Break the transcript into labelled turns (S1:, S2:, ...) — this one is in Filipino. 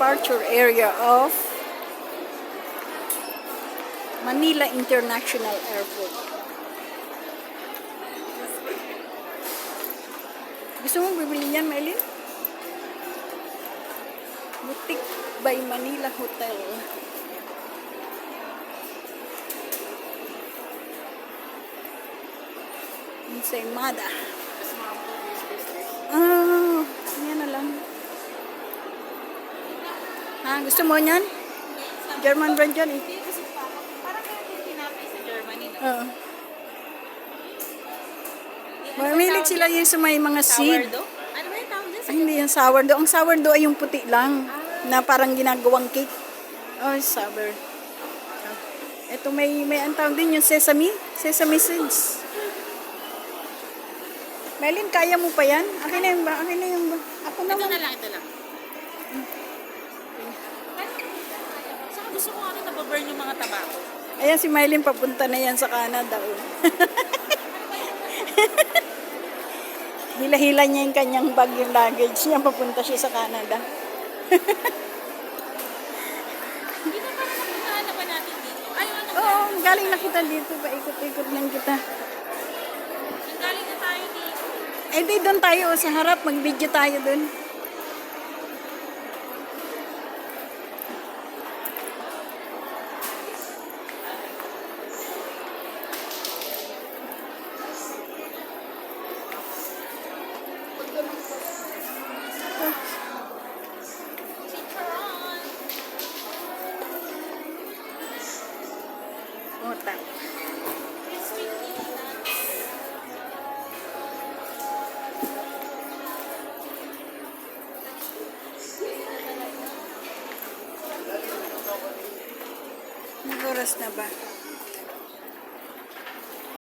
S1: departure area of Manila International Airport. Gusto mo bibili niyan, Maylin? Boutique by Manila Hotel. Ensaymada. Yan na lang. Gusto mo niyan? German brand yan eh.
S2: Parang kaya yung tinapay sa Germany, no?
S1: Oo. Mahilig sila yung sa may mga seed.
S2: Sourdough? Ano ba yung tawag dyan?
S1: Ay, hindi yan sourdough. Ang sourdough ay yung puti lang. Na parang ginagawang cake. Oh, sour. Ito may ang tawag din yung sesame. Sesame seeds. Melin, kaya mo pa yan? Akin na yung ba? Akin na yung ba? Ako
S2: Ito
S1: naman.
S2: na lang, ito lang. Saka gusto ko ano nababurn yung mga tabako.
S1: Ayan si Mylene, papunta na yan sa Canada. Oh. Hila-hila niya yung kanyang bag, yung luggage niya. Papunta siya sa Canada.
S2: Hindi na parang napuntahan na ba natin dito? Ay, ano?
S1: Oo, galing na kita dito. Paikot-ikot lang kita.
S2: Galing na tayo dito.
S1: Eh di doon tayo sa harap. Mag-video tayo doon. Otak. Anong oras na ba?